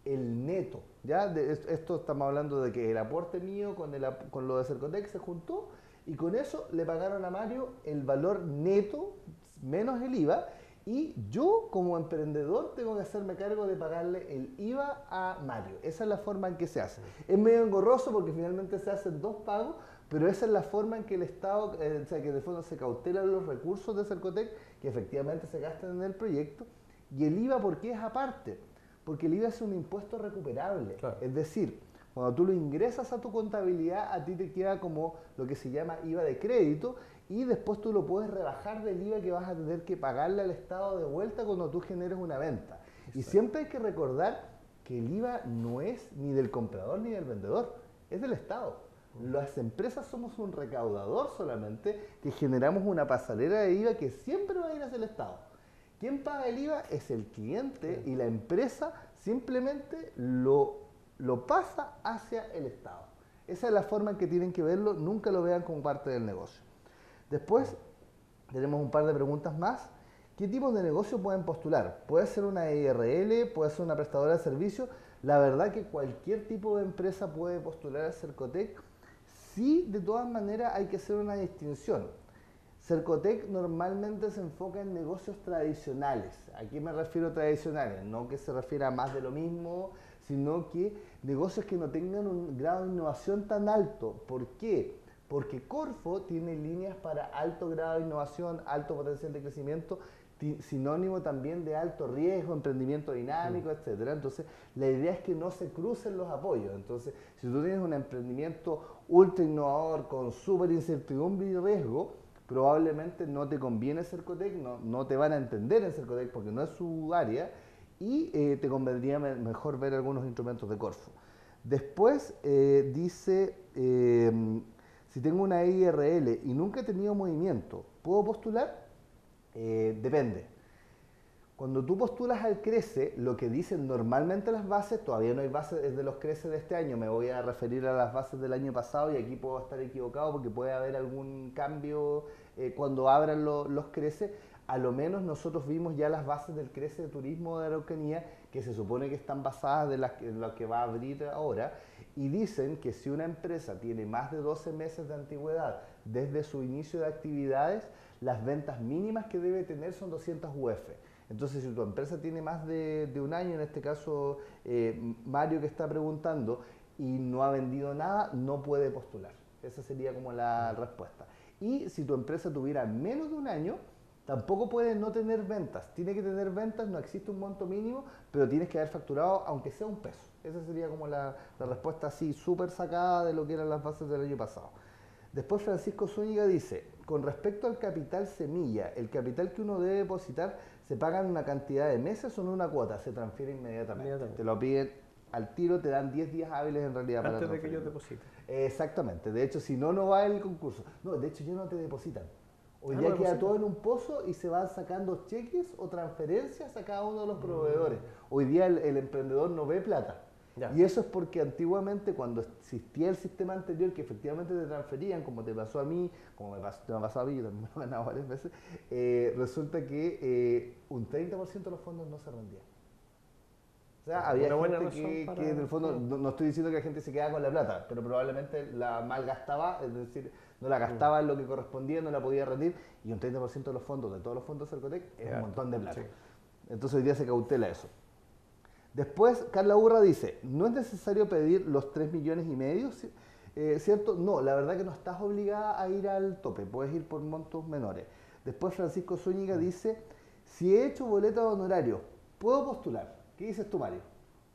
el neto. ¿Ya? Esto estamos hablando de que el aporte mío con lo de Cercotec se juntó y con eso le pagaron a Mario el valor neto menos el IVA y yo como emprendedor tengo que hacerme cargo de pagarle el IVA a Mario. Esa es la forma en que se hace. Es medio engorroso porque finalmente se hacen 2 pagos, pero esa es la forma en que el Estado, o sea, que de fondo se cautelan los recursos de Cercotec que efectivamente se gastan en el proyecto y el IVA, ¿por qué es aparte? Porque el IVA es un impuesto recuperable, es decir, cuando tú lo ingresas a tu contabilidad, a ti te queda como lo que se llama IVA de crédito y después tú lo puedes rebajar del IVA que vas a tener que pagarle al Estado de vuelta cuando tú generes una venta. Exacto. Y siempre hay que recordar que el IVA no es ni del comprador ni del vendedor, es del Estado. Las empresas somos un recaudador solamente que generamos una pasarela de IVA que siempre va a ir hacia el Estado. ¿Quién paga el IVA? Es el cliente y la empresa simplemente lo pasa hacia el Estado. Esa es la forma en que tienen que verlo, nunca lo vean como parte del negocio. Después tenemos un par de preguntas más. ¿Qué tipos de negocio pueden postular? Puede ser una IRL, puede ser una prestadora de servicios. La verdad que cualquier tipo de empresa puede postular a Cercotec. Sí, de todas maneras hay que hacer una distinción. Cercotec normalmente se enfoca en negocios tradicionales. ¿A qué me refiero tradicionales? No que se refiera a más de lo mismo, sino que negocios que no tengan un grado de innovación tan alto. ¿Por qué? Porque Corfo tiene líneas para alto grado de innovación, alto potencial de crecimiento, sinónimo también de alto riesgo, emprendimiento dinámico, etcétera. Entonces, la idea es que no se crucen los apoyos. Entonces, si tú tienes un emprendimiento ultra innovador con súper incertidumbre y riesgo, probablemente no te conviene Cercotec, no te van a entender en Cercotec porque no es su área, y te convendría mejor ver algunos instrumentos de Corfo. Después dice, si tengo una IRL y nunca he tenido movimiento, ¿puedo postular? Depende. Cuando tú postulas al CRECE, lo que dicen normalmente las bases, todavía no hay bases de los CRECE de este año, me voy a referir a las bases del año pasado y aquí puedo estar equivocado porque puede haber algún cambio cuando abran los CRECE. A lo menos nosotros vimos ya las bases del CRECE de Turismo de Araucanía, que se supone que están basadas en lo que va a abrir ahora, y dicen que si una empresa tiene más de 12 meses de antigüedad desde su inicio de actividades, las ventas mínimas que debe tener son 200 UF. Entonces, si tu empresa tiene más de un año, en este caso Mario que está preguntando, y no ha vendido nada, no puede postular. Esa sería como la respuesta. Y si tu empresa tuviera menos de un año, tampoco puede no tener ventas. Tiene que tener ventas, no existe un monto mínimo, pero tienes que haber facturado aunque sea $1. Esa sería como la respuesta así súper sacada de lo que eran las bases del año pasado. Después Francisco Zúñiga dice, con respecto al capital semilla, el capital que uno debe depositar, ¿se pagan una cantidad de meses o en una cuota? Se transfiere inmediatamente. Te lo piden al tiro, te dan 10 días hábiles en realidad antes de que ellos depositen. Exactamente. De hecho, si no va el concurso. No, de hecho, ya no te depositan. Hoy día queda todo en un pozo y se van sacando cheques o transferencias a cada uno de los proveedores. Hoy día el emprendedor no ve plata. Ya. Y eso es porque antiguamente, cuando existía el sistema anterior, que efectivamente te transferían, como te pasó a mí, como me ha pasado a mí, yo también me he ganado varias veces, resulta que un 30% de los fondos no se rendían. O sea, había gente que en el fondo, no estoy diciendo que la gente se quedaba con la plata, pero probablemente la malgastaba, es decir, no la gastaba en lo que correspondía, no la podía rendir, y un 30% de los fondos, de todos los fondos de Cercotec, es un montón de plata. Sí. Entonces hoy día se cautela eso. Después, Carla Urra dice, ¿no es necesario pedir los 3,5 millones? ¿Cierto? No, la verdad que no estás obligada a ir al tope, puedes ir por montos menores. Después Francisco Zúñiga dice, si he hecho boleta de honorario, ¿puedo postular? ¿Qué dices tú, Mario?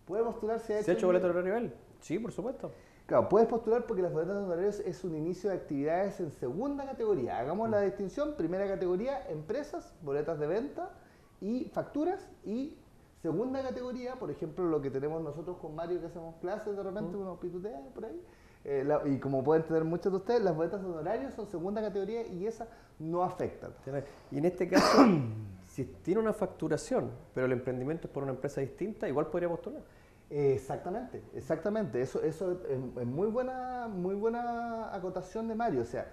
¿Puede postular si ha hecho boleta de honorario? Sí, por supuesto. Claro, puedes postular porque las boletas de honorarios es un inicio de actividades en segunda categoría. Hagamos la distinción, primera categoría, empresas, boletas de venta y facturas, y segunda categoría, por ejemplo, lo que tenemos nosotros con Mario, que hacemos clases de repente, unos pituteas por ahí, y como pueden tener muchos de ustedes, las boletas de honorarios son segunda categoría y esas no afectan. Y en este caso, si tiene una facturación, pero el emprendimiento es por una empresa distinta, igual podría postular. Exactamente, exactamente. Eso es muy buena acotación de Mario. O sea,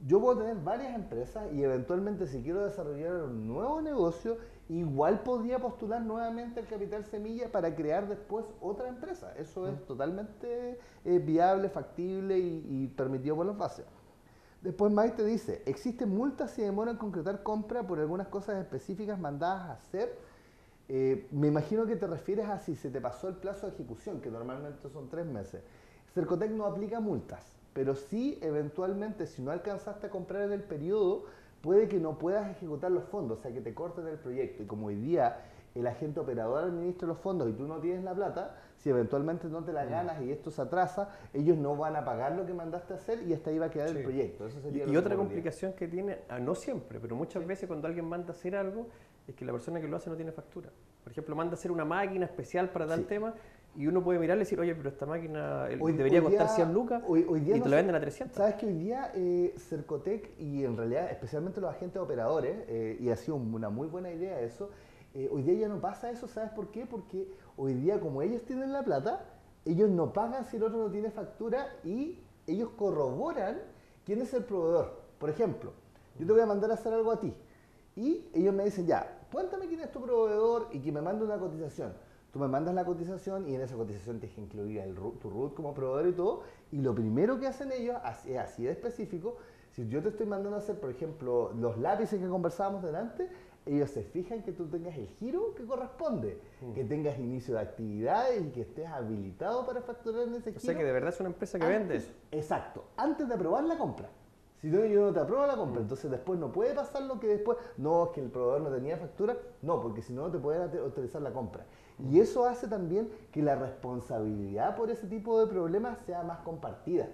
yo puedo tener varias empresas y eventualmente, si quiero desarrollar un nuevo negocio, igual podría postular nuevamente el capital semilla para crear después otra empresa. Eso es totalmente viable, factible y permitido por las bases. Después Maite dice, ¿existen multas si demora en concretar compra por algunas cosas específicas mandadas a hacer? Me imagino que te refieres a si se te pasó el plazo de ejecución, que normalmente son 3 meses. Cercotec no aplica multas, pero sí, eventualmente, si no alcanzaste a comprar en el periodo, puede que no puedas ejecutar los fondos, o sea, que te corten el proyecto. Y como hoy día el agente operador administra los fondos y tú no tienes la plata, si eventualmente no te la ganas y esto se atrasa, ellos no van a pagar lo que mandaste a hacer y hasta ahí va a quedar el proyecto. Eso sería y otra complicación que tiene, no siempre, pero muchas veces cuando alguien manda a hacer algo, es que la persona que lo hace no tiene factura. Por ejemplo, manda a hacer una máquina especial para tal tema y uno puede mirarle y decir, oye, pero esta máquina debería costar 100 lucas y te la venden a 300. Sabes que hoy día Cercotec y en realidad especialmente los agentes operadores, y ha sido una muy buena idea eso, hoy día ya no pasa eso. ¿Sabes por qué? Porque hoy día, como ellos tienen la plata, ellos no pagan si el otro no tiene factura y ellos corroboran quién es el proveedor. Por ejemplo, yo te voy a mandar a hacer algo a ti y ellos me dicen, ya, cuéntame quién es tu proveedor y que me mande una cotización. Tú me mandas la cotización y en esa cotización tienes que incluir tu RUT como proveedor y todo. Y lo primero que hacen ellos, es así de específico, si yo te estoy mandando a hacer, por ejemplo, los lápices que conversábamos delante, ellos se fijan que tú tengas el giro que corresponde, que tengas inicio de actividades y que estés habilitado para facturar en ese giro. O sea que de verdad es una empresa que vende eso. Exacto, antes de aprobar la compra. Si no, yo no te apruebo la compra, entonces después no puede pasar lo que después, no, es que el proveedor no tenía factura, no, porque si no, no te pueden autorizar la compra. Y eso hace también que la responsabilidad por ese tipo de problemas sea más compartida.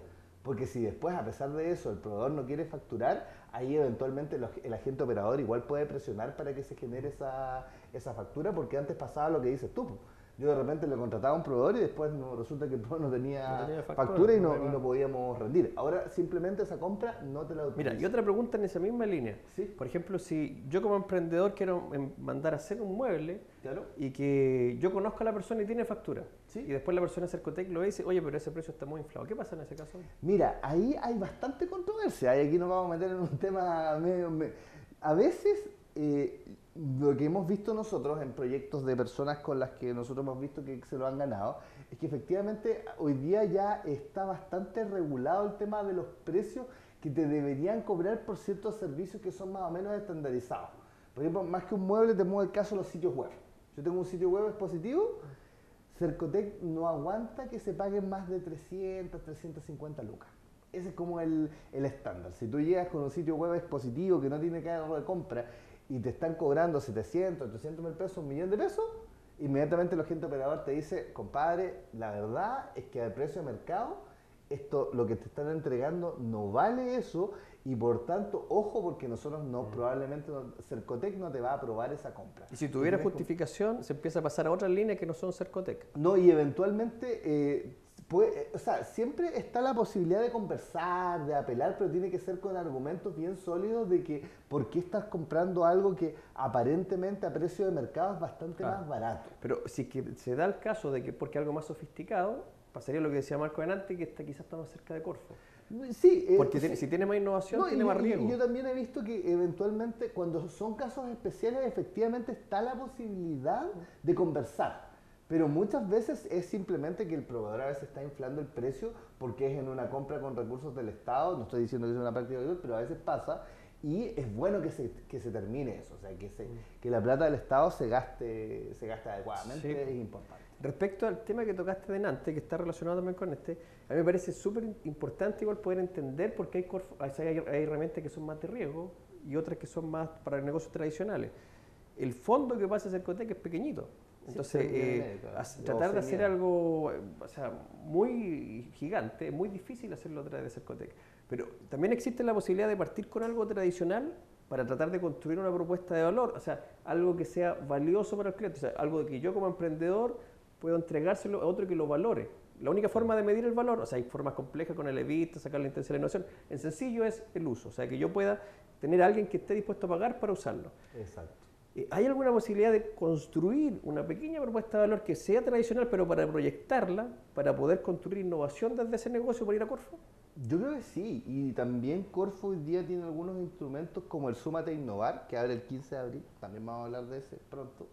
Porque si después, a pesar de eso, el proveedor no quiere facturar, ahí eventualmente el agente operador igual puede presionar para que se genere esa factura, porque antes pasaba lo que dices tú. Yo de repente le contrataba a un proveedor y después resulta que el proveedor no tenía factura y no podíamos rendir. Ahora simplemente esa compra no te la autoriza. Mira, y otra pregunta en esa misma línea. ¿Sí? Por ejemplo, si yo como emprendedor quiero mandar a hacer un mueble, claro, y que yo conozco a la persona y tiene factura, ¿sí? Y después la persona de Cercotec lo ve y dice, oye, pero ese precio está muy inflado. ¿Qué pasa en ese caso? Mira, ahí hay bastante controversia. Y aquí nos vamos a meter en un tema medio... A veces... lo que hemos visto nosotros en proyectos de personas con las que nosotros hemos visto que se lo han ganado, es que efectivamente hoy día ya está bastante regulado el tema de los precios que te deberían cobrar por ciertos servicios que son más o menos estandarizados. Por ejemplo, más que un mueble, te muevo el caso de los sitios web. Yo tengo un sitio web expositivo, Cercotec no aguanta que se paguen más de 300, 350 lucas. Ese es como el estándar. Si tú llegas con un sitio web expositivo que no tiene cargo de compra y te están cobrando 700, 800 mil pesos, $1.000.000, inmediatamente el agente operador te dice, compadre, la verdad es que al precio de mercado, esto, lo que te están entregando no vale eso y por tanto, ojo, porque nosotros probablemente Cercotec no te va a aprobar esa compra. Y si tuviera justificación, se empieza a pasar a otras líneas que no son Cercotec. No, y eventualmente... o sea, siempre está la posibilidad de conversar, de apelar, pero tiene que ser con argumentos bien sólidos de que por qué estás comprando algo que aparentemente a precio de mercado es bastante más barato. Pero si que se da el caso de que porque algo más sofisticado, pasaría lo que decía Marco delante, que quizás está más cerca de Corfo. Sí, porque si tiene más innovación, tiene más riesgo. Yo también he visto que eventualmente, cuando son casos especiales, efectivamente está la posibilidad de conversar. Pero muchas veces es simplemente que el proveedor a veces está inflando el precio porque es en una compra con recursos del Estado. No estoy diciendo que es una práctica habitual, pero a veces pasa. Y es bueno que se termine eso, o sea, que la plata del Estado se gaste adecuadamente, sí. Es importante. Respecto al tema que tocaste delante, que está relacionado también con este, a mí me parece súper importante igual poder entender por qué hay herramientas que son más de riesgo y otras que son más para negocios tradicionales. El fondo que pasa a Cercotec es pequeñito. Entonces, tratar de hacer algo muy gigante, es muy difícil hacerlo a través de Cercotec. Pero también existe la posibilidad de partir con algo tradicional para tratar de construir una propuesta de valor, o sea, algo que sea valioso para el cliente, o sea, algo que yo como emprendedor puedo entregárselo a otro que lo valore. La única forma de medir el valor, o sea, hay formas complejas con el EBITDA, sacar la intensidad de la innovación, en sencillo es el uso, o sea, que yo pueda tener a alguien que esté dispuesto a pagar para usarlo. Exacto. ¿Hay alguna posibilidad de construir una pequeña propuesta de valor que sea tradicional, pero para proyectarla, para poder construir innovación desde ese negocio para ir a Corfo? Yo creo que sí, y también Corfo hoy día tiene algunos instrumentos como el Súmate a Innovar, que abre el 15 de abril, también vamos a hablar de ese pronto,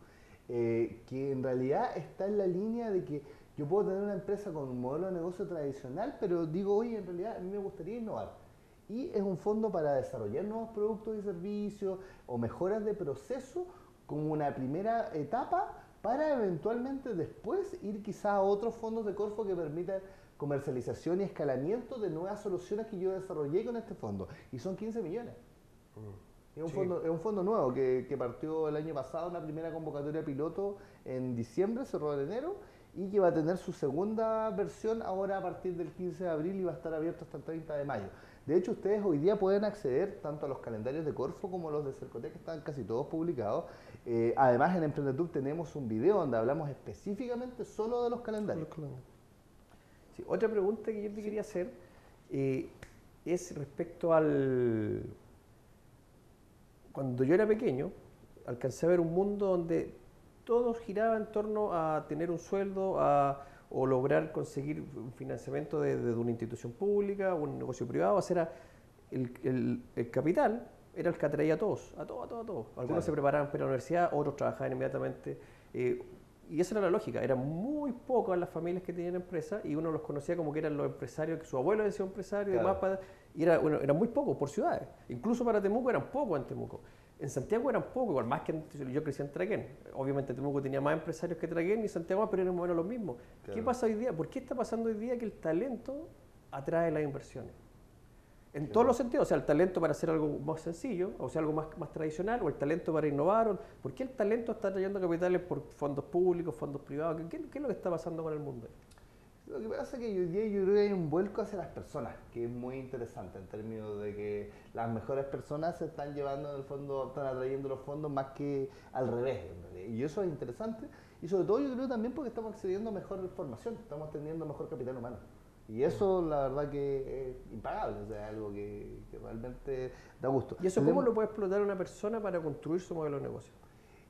que en realidad está en la línea de que yo puedo tener una empresa con un modelo de negocio tradicional, pero digo, oye, en realidad a mí me gustaría innovar. Y es un fondo para desarrollar nuevos productos y servicios o mejoras de proceso como una primera etapa para eventualmente después ir quizá a otros fondos de Corfo que permitan comercialización y escalamiento de nuevas soluciones que yo desarrollé con este fondo. Y son 15 millones. Es un fondo nuevo que partió el año pasado, una primera convocatoria piloto en diciembre, cerró en enero, y que va a tener su segunda versión ahora a partir del 15 de abril y va a estar abierto hasta el 30 de mayo. De hecho, ustedes hoy día pueden acceder tanto a los calendarios de Corfo como a los de Cercotec, que están casi todos publicados. Además, en Emprendetub tenemos un video donde hablamos específicamente solo de los calendarios. Sí, otra pregunta que yo te quería hacer es respecto al... Cuando yo era pequeño, alcancé a ver un mundo donde todo giraba en torno a tener un sueldo, o lograr conseguir un financiamiento de una institución pública, un negocio privado. O sea, el capital era el que atraía a todos. Algunos claro. se preparaban para la universidad, otros trabajaban inmediatamente. Y esa era la lógica. Eran muy pocas las familias que tenían empresas y uno los conocía como que eran los empresarios, que su abuelo había sido empresario, claro. Y demás. Y eran muy pocos por ciudades. Incluso para Temuco eran pocos en Temuco. En Santiago eran pocos, igual más que yo crecí en Traquén. Obviamente Temuco tenía más empresarios que Traquén y Santiago más, pero eran más o menos los mismos. Claro. ¿Qué pasa hoy día? ¿Por qué está pasando hoy día que el talento atrae las inversiones? En todos los sentidos, o sea, el talento para hacer algo más sencillo, o sea, algo más tradicional, o el talento para innovar. ¿Por qué el talento está trayendo capitales por fondos públicos, fondos privados? ¿Qué es lo que está pasando con el mundo? Lo que pasa es que hoy día yo creo que hay un vuelco hacia las personas, que es muy interesante en términos de que las mejores personas se están llevando en el fondo, están atrayendo los fondos más que al revés, en realidad. Y eso es interesante, y sobre todo yo creo también porque estamos accediendo a mejor formación, estamos teniendo mejor capital humano. Y eso la verdad que es impagable, o sea, es algo que realmente da gusto. ¿Y eso cómo lo puede explotar una persona para construir su modelo de negocio?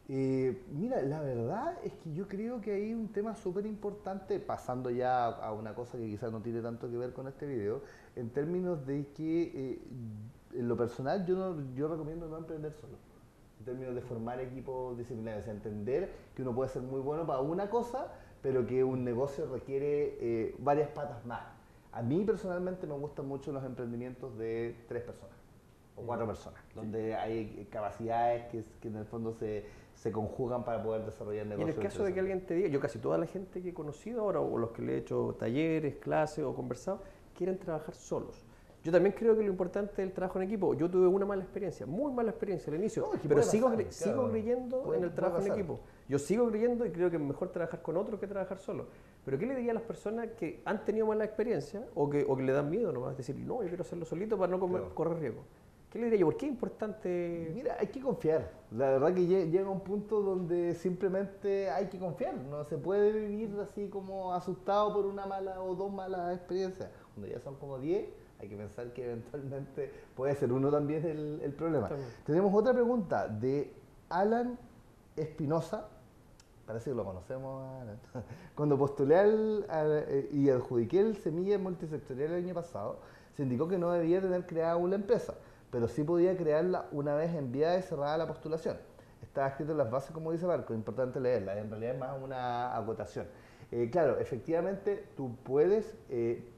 Mira, la verdad es que yo creo que hay un tema súper importante, pasando ya a una cosa que quizás no tiene tanto que ver con este video, en términos de que en lo personal yo recomiendo no emprender solo, en términos de formar equipos disciplinarios, entender que uno puede ser muy bueno para una cosa, pero que un negocio requiere varias patas más. A mí personalmente me gustan mucho los emprendimientos de 3 personas o 4 personas, donde hay capacidades que en el fondo se conjugan para poder desarrollar Y negocios. en el caso de que alguien te diga, yo casi toda la gente que he conocido ahora, o los que le he hecho talleres, clases o conversado, quieren trabajar solos. Yo también creo que lo importante es el trabajo en equipo. Yo tuve una mala experiencia, muy mala experiencia al inicio, No, es que pero puede sigo pasar, creyendo puede- en el puede trabajo en pasar. equipo. Yo sigo creyendo y creo que es mejor trabajar con otros que trabajar solo. Pero ¿qué le diría a las personas que han tenido mala experiencia o que le dan miedo nomás? Es decir, no, yo quiero hacerlo solito para no Claro. correr riesgo. ¿Qué le diría yo? ¿Por qué es importante? Mira, hay que confiar. La verdad que llega un punto donde simplemente hay que confiar. No se puede vivir así como asustado por una mala o 2 malas experiencias. Cuando ya son como 10, hay que pensar que eventualmente puede ser uno también el problema. También. Tenemos otra pregunta de Alan Espinosa. Parece que lo conocemos, Alan. Cuando postulé y adjudiqué el semilla multisectorial el año pasado, se indicó que no debía tener creada una empresa, pero sí podía crearla una vez enviada y cerrada la postulación. Está escrito en las bases como dice Marco, es importante leerla, en realidad es más una acotación. Claro, efectivamente tú puedes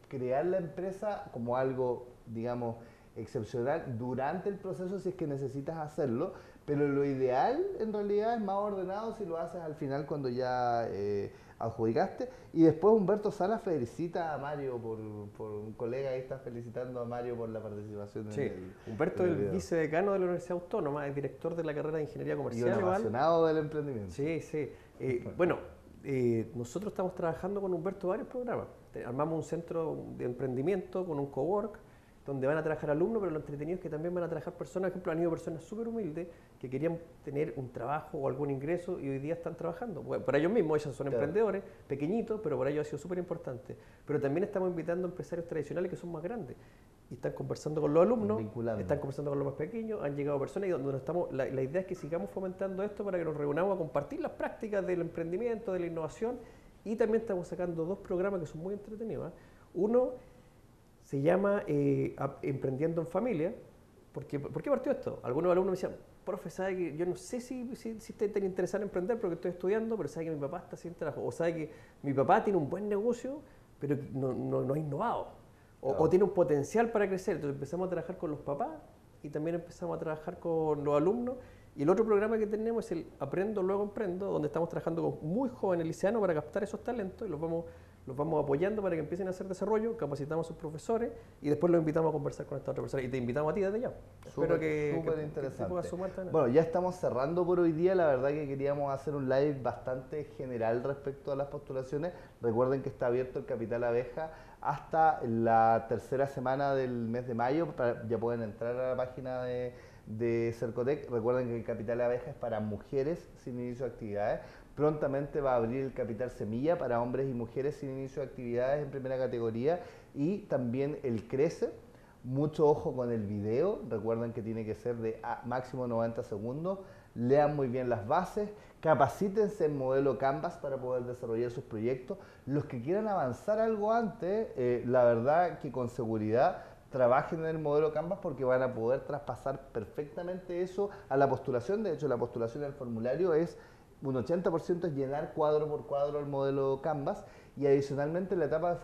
crear la empresa como algo, digamos, excepcional durante el proceso si es que necesitas hacerlo, pero lo ideal en realidad es más ordenado si lo haces al final cuando ya adjudicaste. Y después Humberto Sala felicita a Mario por un colega ahí está felicitando a Mario por la participación Sí, en el Humberto en es el el video. vicedecano de la Universidad Autónoma, es director de la carrera de Ingeniería Y Comercial un igual. apasionado del emprendimiento. Sí, sí. Bueno, nosotros estamos trabajando con Humberto varios programas. Armamos un centro de emprendimiento con un cowork donde van a trabajar alumnos, pero lo entretenido es que también van a trabajar personas, por ejemplo, han ido personas súper humildes que querían tener un trabajo o algún ingreso y hoy día están trabajando. Bueno, por ellos mismos, ellos son Claro. emprendedores, pequeñitos, pero para ellos ha sido súper importante. Pero también estamos invitando a empresarios tradicionales que son más grandes y están conversando con los alumnos, Vinculando. están conversando con los más pequeños, han llegado personas y donde nos estamos, la idea es que sigamos fomentando esto para que nos reunamos a compartir las prácticas del emprendimiento, de la innovación y también estamos sacando 2 programas que son muy entretenidos. Uno se llama Emprendiendo en Familia. ¿Por qué partió esto? Algunos alumnos me decían, profe, sabe que yo no sé si estoy tan interesado en emprender porque estoy estudiando, pero sabe que mi papá está sin trabajo, o sabe que mi papá tiene un buen negocio, pero no ha innovado, o tiene un potencial para crecer. Entonces empezamos a trabajar con los papás y también empezamos a trabajar con los alumnos. Y el otro programa que tenemos es el Aprendo, Luego Emprendo, donde estamos trabajando con muy jóvenes liceanos para captar esos talentos y los vamos apoyando para que empiecen a hacer desarrollo, capacitamos a sus profesores y después los invitamos a conversar con esta otra persona. Y te invitamos a ti desde ya. Espero que interesante. te puedas sumar también. Bueno, ya estamos cerrando por hoy día. La verdad que queríamos hacer un live bastante general respecto a las postulaciones. Recuerden que está abierto el Capital Abeja hasta la tercera semana del mes de mayo. Ya pueden entrar a la página de Cercotec. Recuerden que el Capital Abeja es para mujeres sin inicio de actividades. Prontamente va a abrir el Capital Semilla para hombres y mujeres sin inicio de actividades en primera categoría y también el Crece. Mucho ojo con el video, recuerden que tiene que ser de máximo 90 segundos. Lean muy bien las bases, capacítense en modelo Canvas para poder desarrollar sus proyectos. Los que quieran avanzar algo antes, la verdad que con seguridad trabajen en el modelo Canvas porque van a poder traspasar perfectamente eso a la postulación. De hecho, la postulación del formulario es un 80% es llenar cuadro por cuadro el modelo Canvas y adicionalmente la etapa de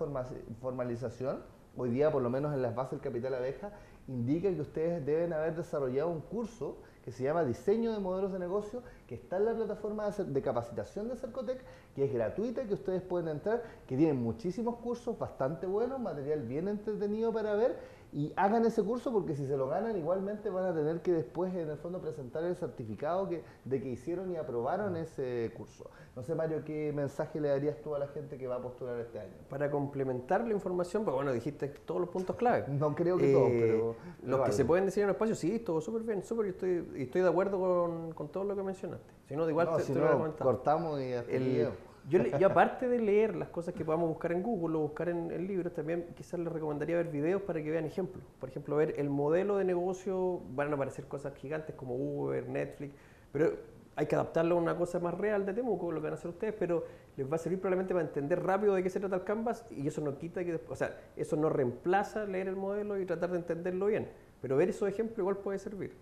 formalización, hoy día por lo menos en las bases del Capital Abeja, indica que ustedes deben haber desarrollado un curso que se llama Diseño de Modelos de Negocio, que está en la plataforma de capacitación de Cercotec, que es gratuita, que ustedes pueden entrar, que tiene muchísimos cursos bastante buenos, material bien entretenido para ver y hagan ese curso porque si se lo ganan igualmente van a tener que después en el fondo presentar el certificado de que hicieron y aprobaron ese curso. No sé, Mario, ¿qué mensaje le darías tú a la gente que va a postular este año? Para complementar la información, pues bueno, dijiste todos los puntos clave. No creo que todos, pero los que algo. se pueden decir en el espacio, sí, todo súper bien, súper, estoy de acuerdo con todo lo que mencionaste. Si no, igual te lo voy a comentar. Cortamos y hasta el video. Yo aparte de leer las cosas que podamos buscar en Google o buscar en libros, también quizás les recomendaría ver videos para que vean ejemplos. Por ejemplo, ver el modelo de negocio, van a aparecer cosas gigantes como Uber, Netflix, pero hay que adaptarlo a una cosa más real de Temuco, lo que van a hacer ustedes, pero les va a servir probablemente para entender rápido de qué se trata el Canvas y eso no quita que, o sea, eso no reemplaza leer el modelo y tratar de entenderlo bien, pero ver esos ejemplos igual puede servir.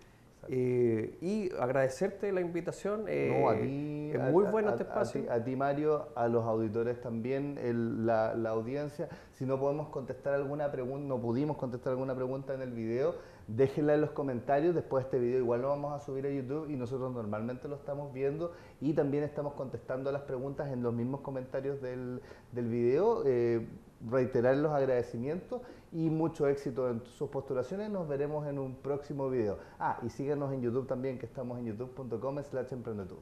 Y agradecerte la invitación. No, a ti, es muy bueno este espacio. A ti, Mario, a los auditores también, la audiencia. Si no podemos contestar alguna pregunta, no pudimos contestar alguna pregunta en el video, déjenla en los comentarios. Después de este video igual lo vamos a subir a YouTube y nosotros normalmente lo estamos viendo y también estamos contestando las preguntas en los mismos comentarios del video. Reiterar los agradecimientos y mucho éxito en sus postulaciones. Nos veremos en un próximo video. Y síguenos en YouTube también, que estamos en youtube.com/emprendetube.